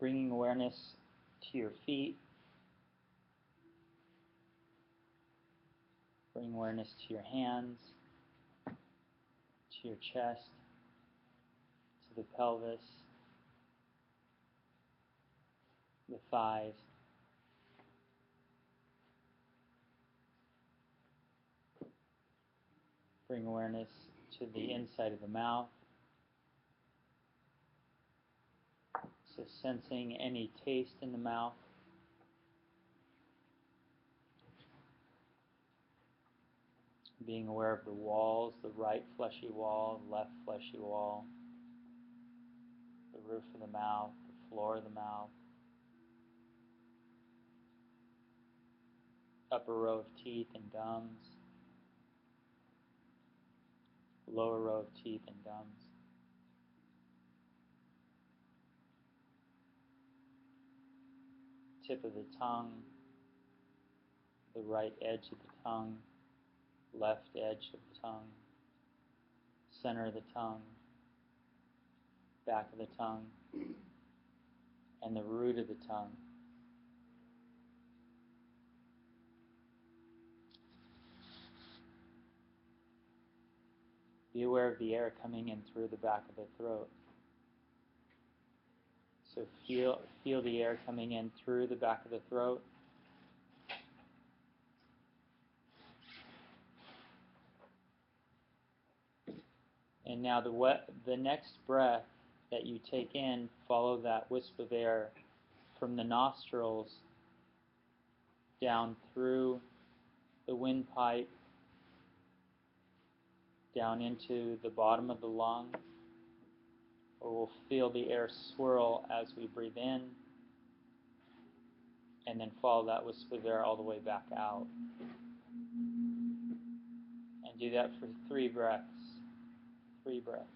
bringing awareness to your feet, bring awareness to your hands, to your chest, to the pelvis, the thighs. Bring awareness to the inside of the mouth. So sensing any taste in the mouth. Being aware of the walls, the right fleshy wall, left fleshy wall, the roof of the mouth, the floor of the mouth, upper row of teeth and gums, lower row of teeth and gums. Tip of the tongue, the right edge of the tongue, left edge of the tongue, center of the tongue, back of the tongue, and the root of the tongue. Be aware of the air coming in through the back of the throat. So feel the air coming in through the back of the throat. And now the next breath that you take in, follow that wisp of air from the nostrils down through the windpipe, down into the bottom of the lung, or we'll feel the air swirl as we breathe in, and then follow that wisp of air all the way back out. And do that for 3 breaths. 3 breaths.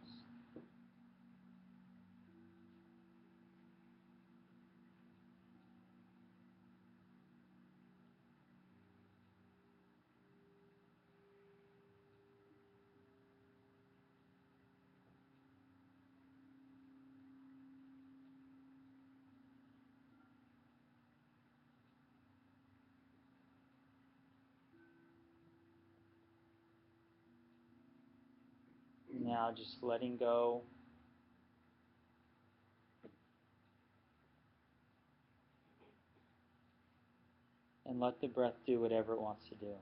Now just letting go. And let the breath do whatever it wants to do.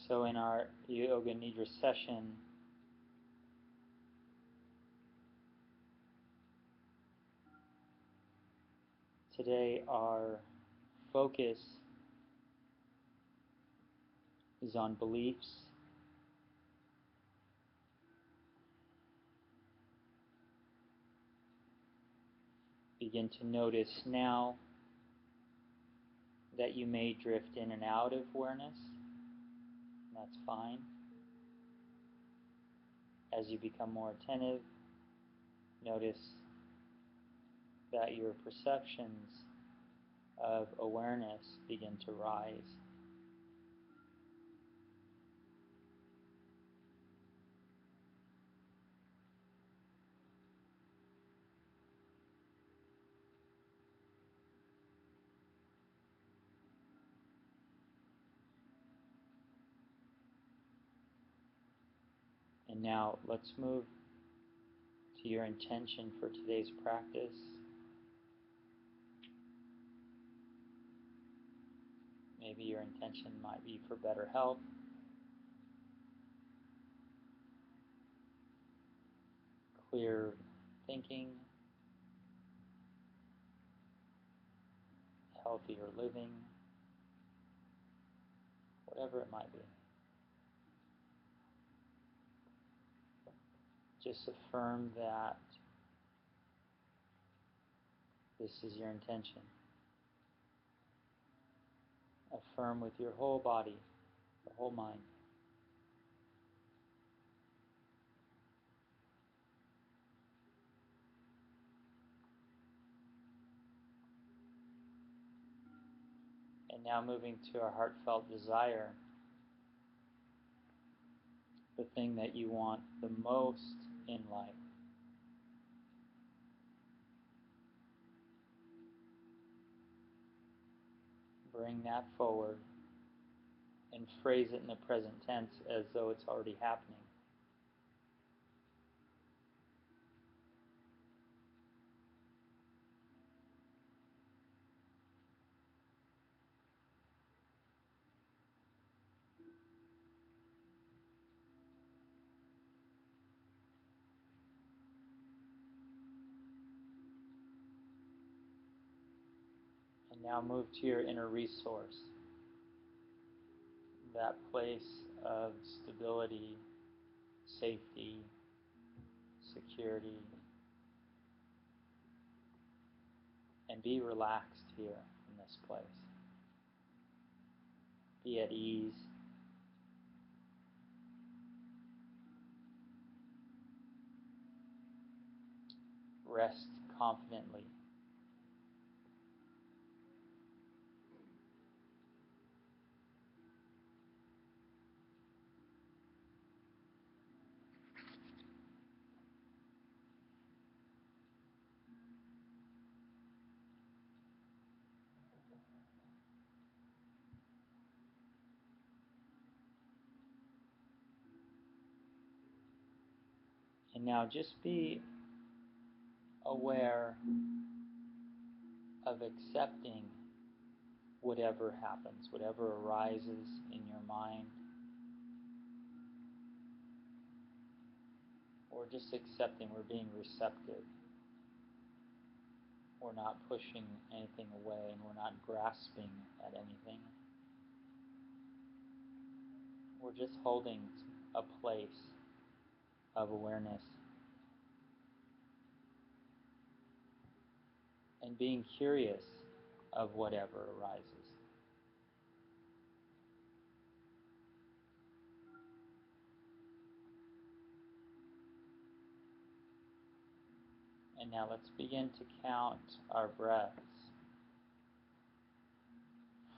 So in our Yoga Nidra session, today our focus is on beliefs. Begin to notice now that you may drift in and out of awareness. That's fine. As you become more attentive, notice that your perceptions of awareness begin to rise. And now let's move to your intention for today's practice. Maybe your intention might be for better health, clear thinking, healthier living, whatever it might be. Just affirm that this is your intention. Affirm with your whole body, the whole mind. And now moving to our heartfelt desire the thing that you want the most in life. Bring that forward and phrase it in the present tense as though it's already happening. And now move to your inner resource, that place of stability, safety, security, and be relaxed here in this place. Be at ease. Rest confidently. And now just be aware of accepting whatever happens, whatever arises in your mind, or just accepting. We're being receptive. We're not pushing anything away, and we're not grasping at anything. We're just holding a place of awareness and being curious of whatever arises. And now let's begin to count our breaths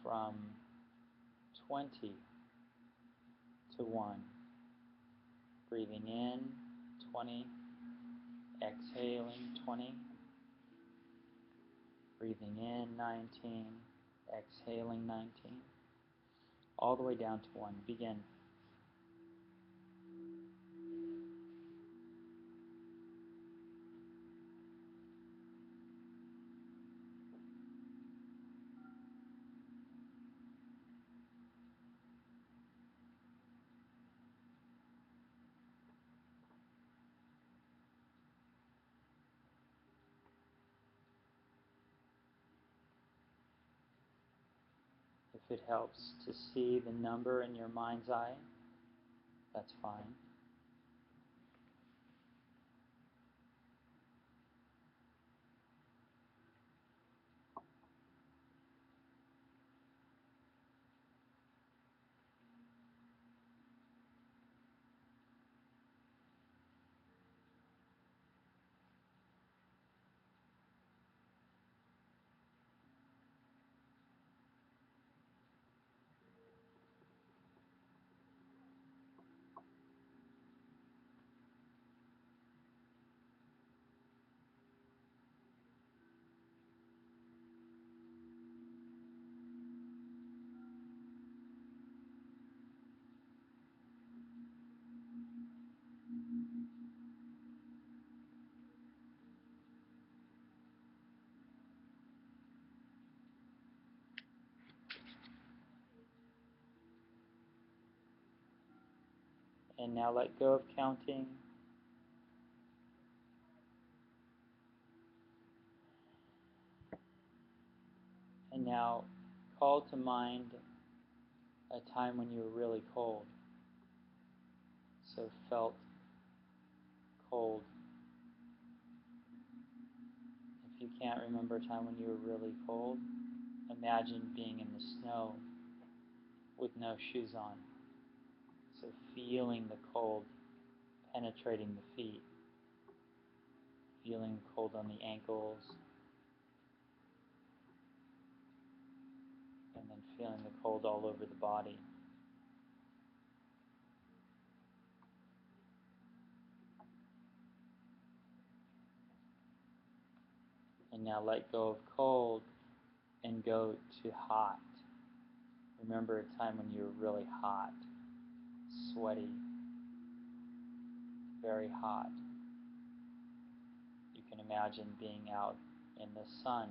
from 20 to 1. Breathing in, 20. Exhaling, 20. Breathing in, 19. Exhaling, 19. All the way down to 1. Begin. If it helps to see the number in your mind's eye, that's fine. And now let go of counting. And now call to mind a time when you were really cold. So felt cold. If you can't remember a time when you were really cold, imagine being in the snow with no shoes on. So feeling the cold penetrating the feet, feeling cold on the ankles, and then feeling the cold all over the body. now let go of cold and go to hot. Remember a time when you were really hot, sweaty, very hot. You can imagine being out in the sun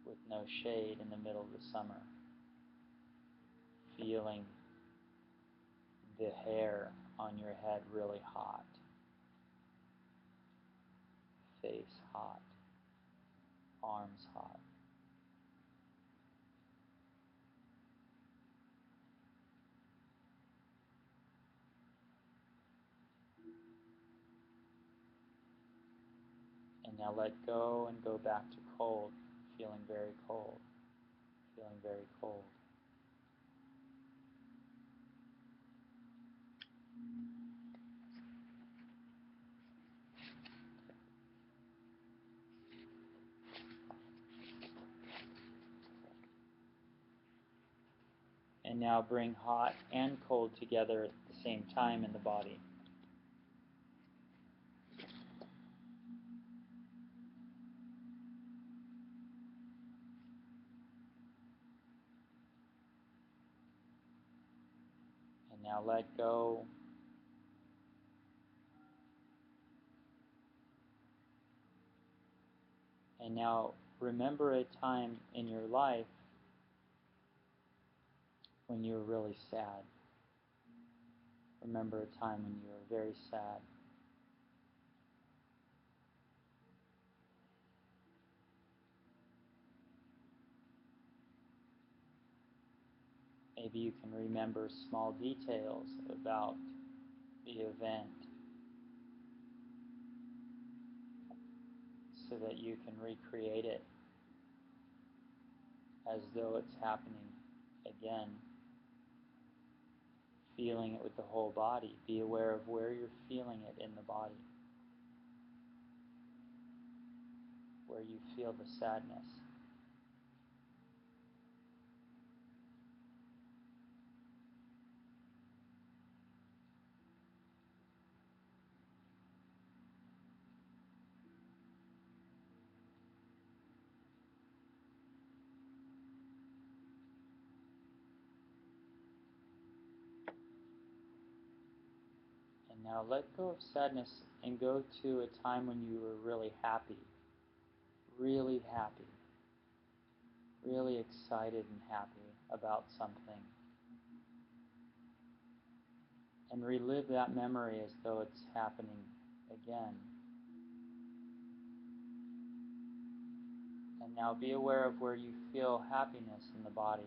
with no shade in the middle of the summer, feeling the hair on your head really hot, face hot, arms hot. And now let go and go back to cold, feeling very cold, feeling very cold. And now bring hot and cold together at the same time in the body. And now let go. And now remember a time in your life when you were really sad. Remember a time when you were very sad. Maybe you can remember small details about the event so that you can recreate it as though it's happening again. Feeling it with the whole body. Be aware of where you're feeling it in the body, where you feel the sadness. And now let go of sadness and go to a time when you were really happy, really excited and happy about something. And relive that memory as though it's happening again. And now be aware of where you feel happiness in the body.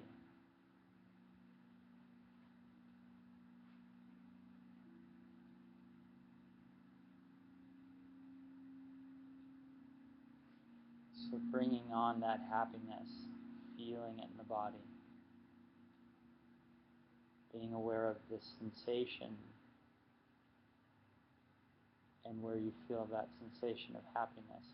So bringing on that happiness, feeling it in the body. Being aware of this sensation and where you feel that sensation of happiness.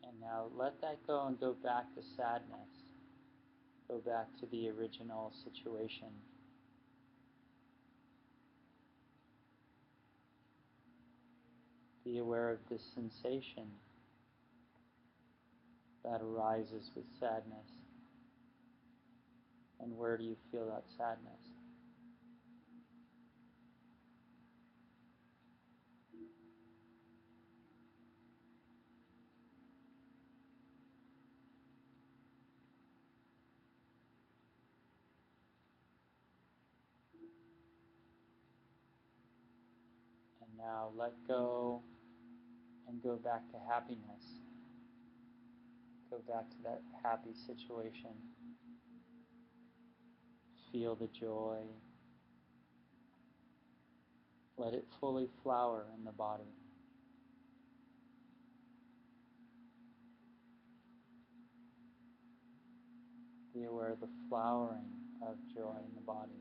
And now let that go and go back to sadness. Go back to the original situation. Be aware of this sensation that arises with sadness. And where do you feel that sadness? And now let go and go back to happiness. Go back to that happy situation. Feel the joy. Let it fully flower in the body. Be aware of the flowering of joy in the body.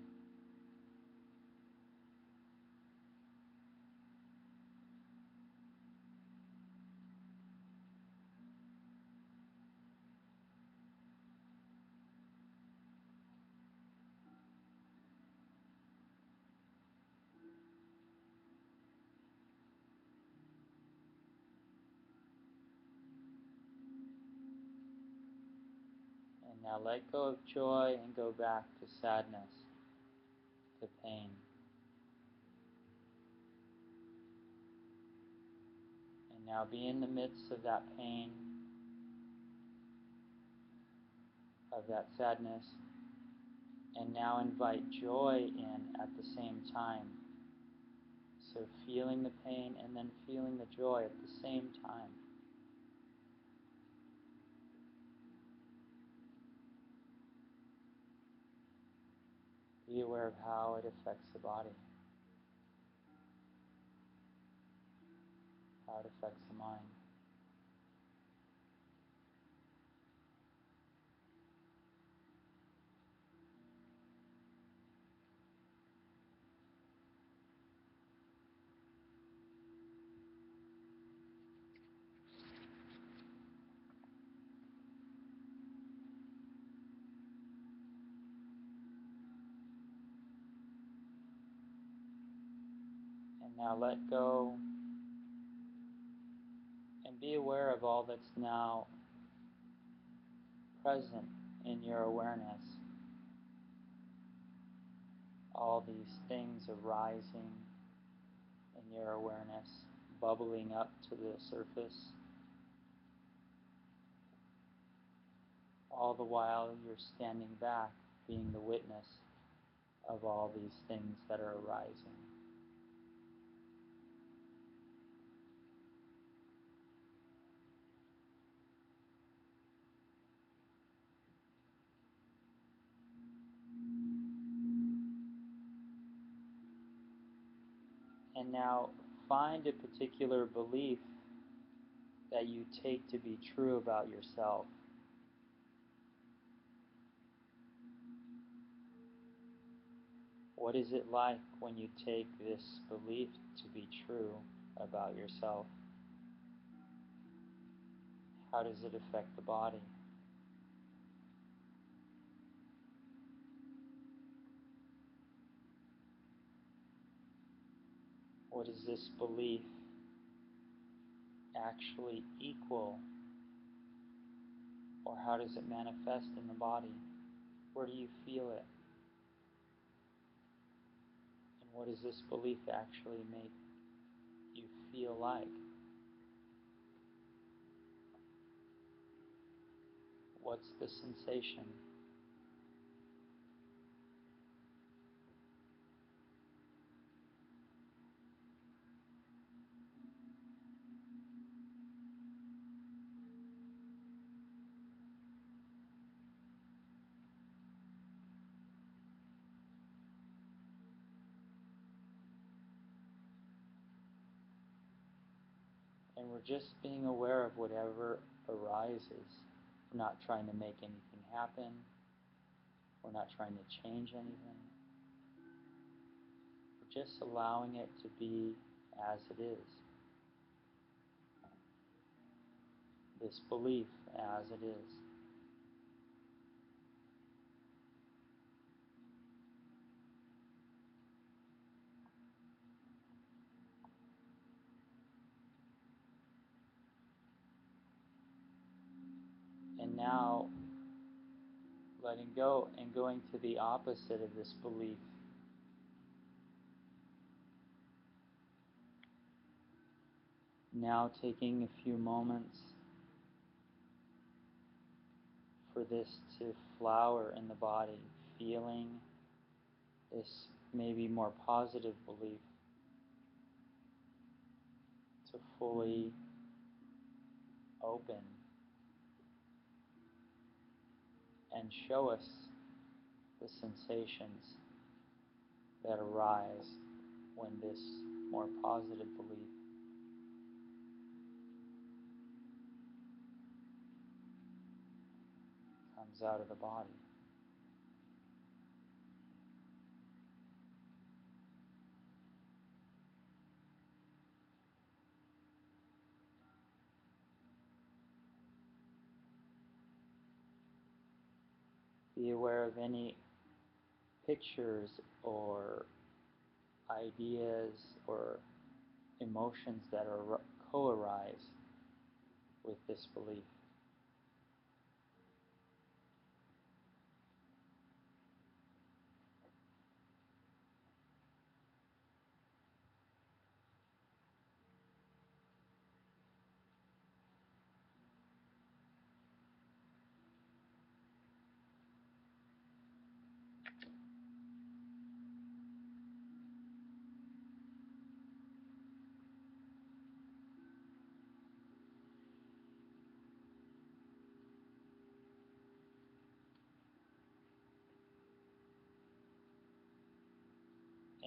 And now let go of joy and go back to sadness, to pain. And now be in the midst of that pain, of that sadness, and now invite joy in at the same time. So feeling the pain and then feeling the joy at the same time. Be aware of how it affects the body, how it affects the mind. And now let go and be aware of all that's now present in your awareness. All these things arising in your awareness, bubbling up to the surface. All the while you're standing back, being the witness of all these things that are arising. And now find a particular belief that you take to be true about yourself. What is it like when you take this belief to be true about yourself? How does it affect the body? What does this belief actually equal? Or how does it manifest in the body? Where do you feel it? And what does this belief actually make you feel like? What's the sensation? And we're just being aware of whatever arises. We're not trying to make anything happen. We're not trying to change anything. We're just allowing it to be as it is. This belief as it is. And now letting go and going to the opposite of this belief. Now taking a few moments for this to flower in the body, feeling this maybe more positive belief to fully open and show us the sensations that arise when this more positive belief comes out of the body. Be aware of any pictures or ideas or emotions that are co-arise with this belief.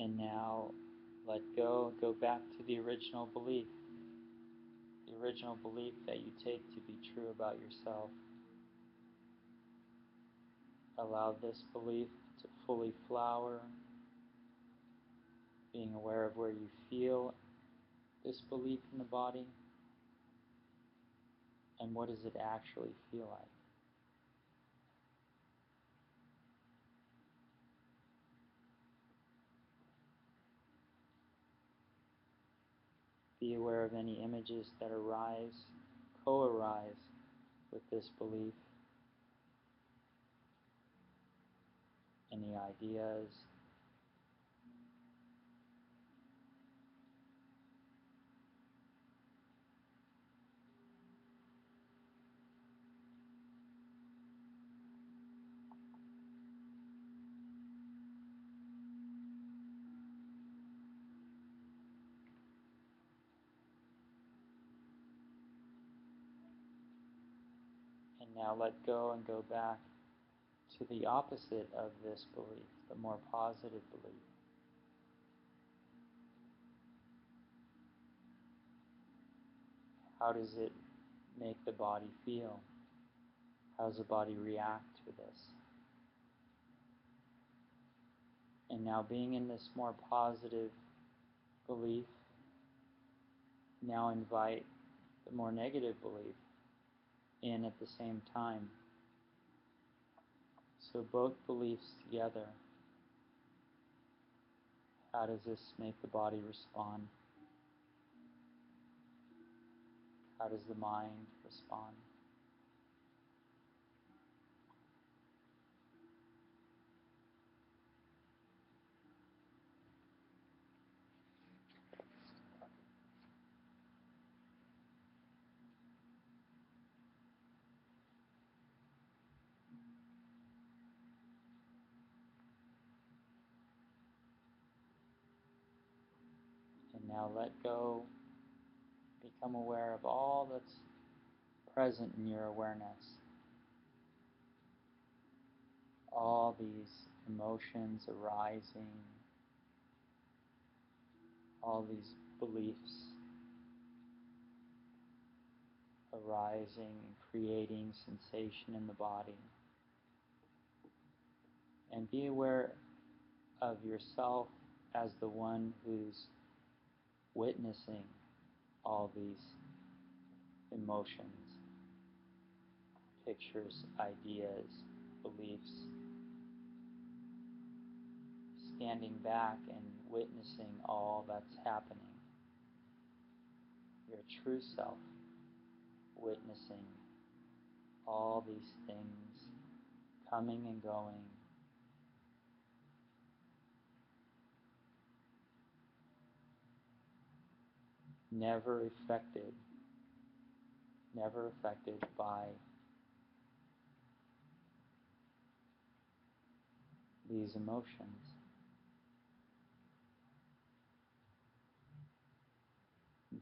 And now let go back to the original belief that you take to be true about yourself. Allow this belief to fully flower, being aware of where you feel this belief in the body, and what does it actually feel like. Be aware of any images that arise, co-arise with this belief, any ideas. And now let go and go back to the opposite of this belief, the more positive belief. How does it make the body feel? How does the body react to this? And now being in this more positive belief, now invite the more negative belief in at the same time. So both beliefs together. How does this make the body respond? How does the mind respond? And now let go. Become aware of all that's present in your awareness. All these emotions arising, all these beliefs arising and creating sensation in the body. And be aware of yourself as the one who's witnessing all these emotions, pictures, ideas, beliefs, standing back and witnessing all that's happening. Your true self witnessing all these things coming and going, never affected by these emotions.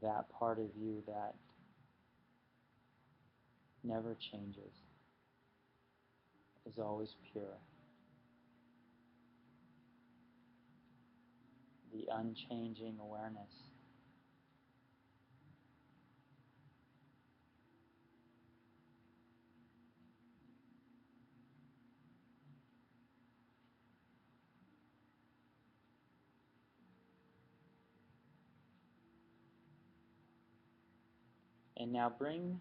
That part of you that never changes is always pure. The unchanging awareness. And now bring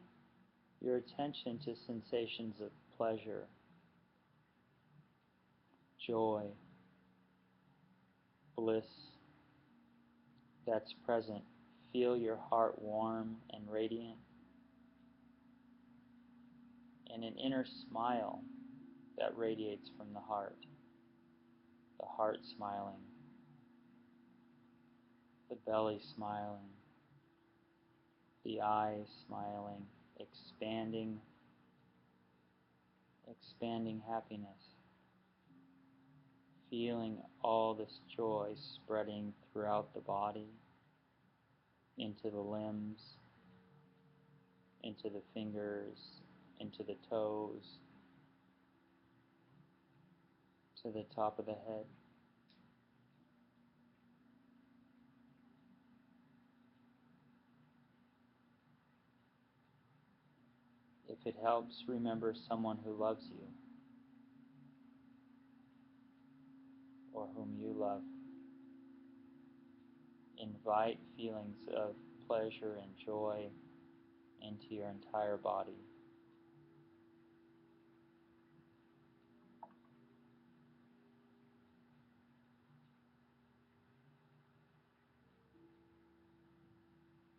your attention to sensations of pleasure, joy, bliss that's present. Feel your heart warm and radiant, and an inner smile that radiates from the heart smiling, the belly smiling, the eyes smiling, expanding happiness, feeling all this joy spreading throughout the body, into the limbs, into the fingers, into the toes, to the top of the head. If it helps, remember someone who loves you or whom you love. Invite feelings of pleasure and joy into your entire body.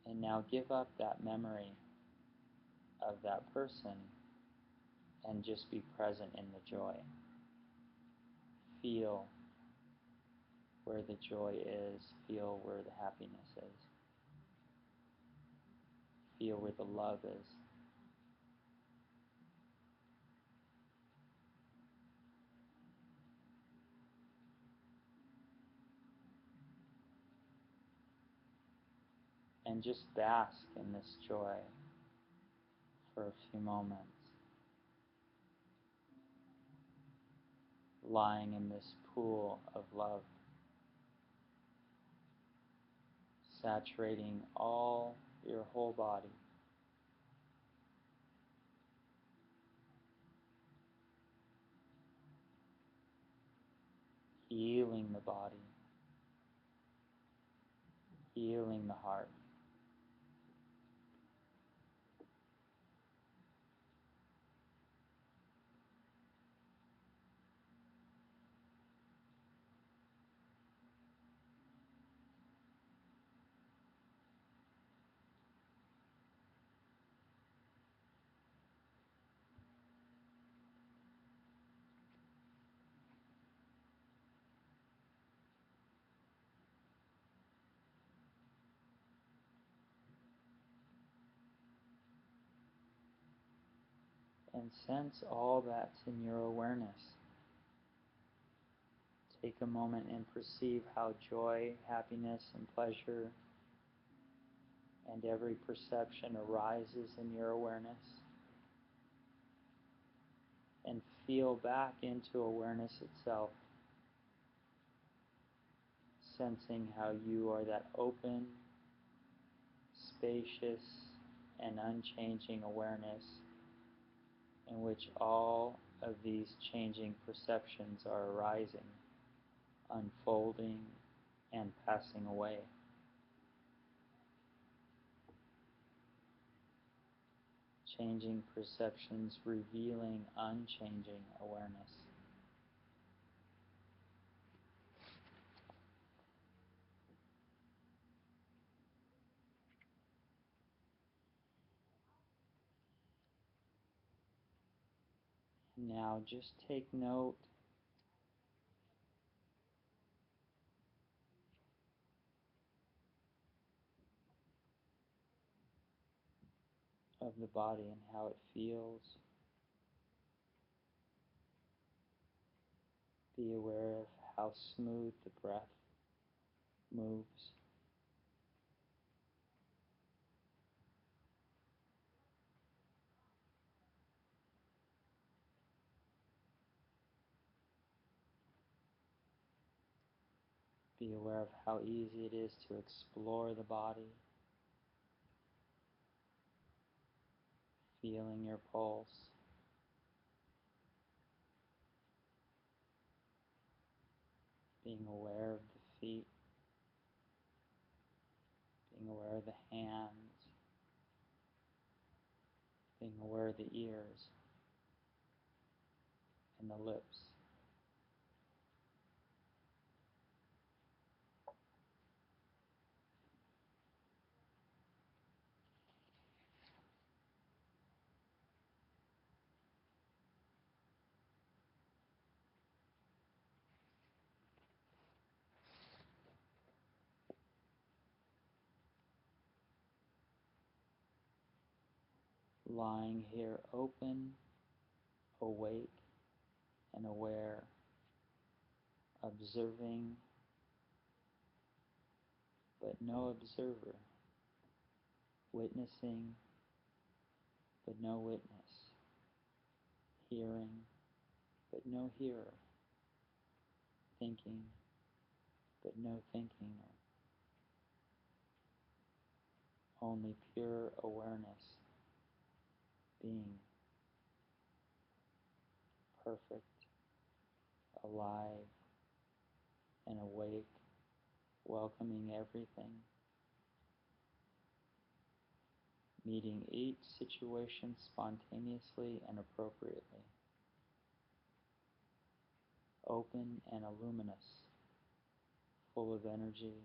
And now give up that memory of that person and just be present in the joy. Feel where the joy is. Feel where the happiness is. Feel where the love is. And just bask in this joy for a few moments. Lying in this pool of love, saturating all your whole body. Healing the body, healing the heart. And sense all that's in your awareness. Take a moment and perceive how joy, happiness, and pleasure and every perception arises in your awareness. And feel back into awareness itself, sensing how you are that open, spacious, and unchanging awareness in which all of these changing perceptions are arising, unfolding, and passing away. Changing perceptions revealing unchanging awareness. Now just take note of the body and how it feels. Be aware of how smooth the breath moves. Be aware of how easy it is to explore the body, feeling your pulse, being aware of the feet, being aware of the hands, being aware of the ears and the lips. Lying here open, awake, and aware, observing, but no observer, witnessing, but no witness, hearing, but no hearer, thinking, but no thinking, only pure awareness, being. perfect, alive, and awake, welcoming everything, meeting each situation spontaneously and appropriately, open and luminous, full of energy,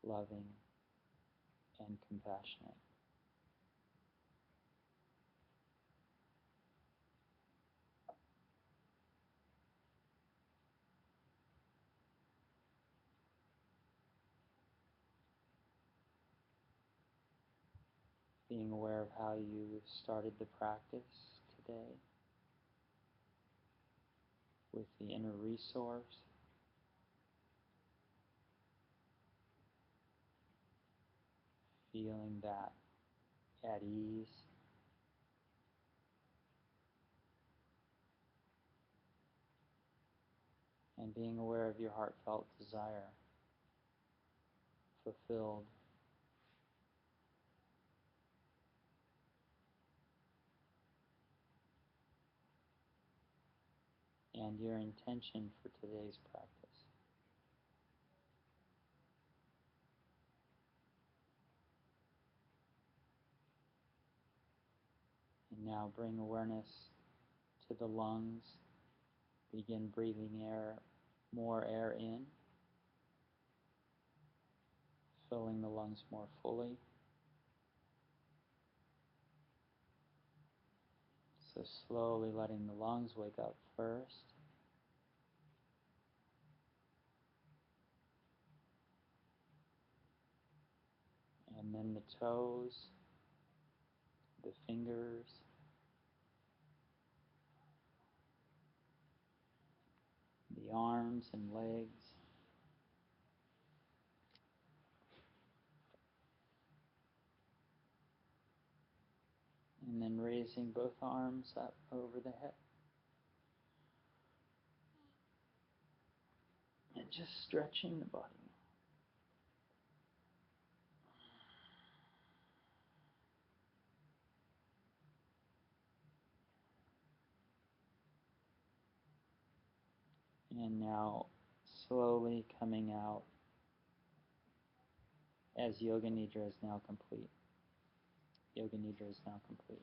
loving, and compassionate. Being aware of how you started the practice today with the inner resource, feeling that at ease, and being aware of your heartfelt desire, fulfilled, and your intention for today's practice. And now bring awareness to the lungs. Begin breathing more air in, filling the lungs more fully. So slowly letting the lungs wake up first. And then the toes, the fingers, the arms and legs. And then raising both arms up over the head. And just stretching the body. And now slowly coming out as Yoga Nidra is now complete. Yoga Nidra is now complete.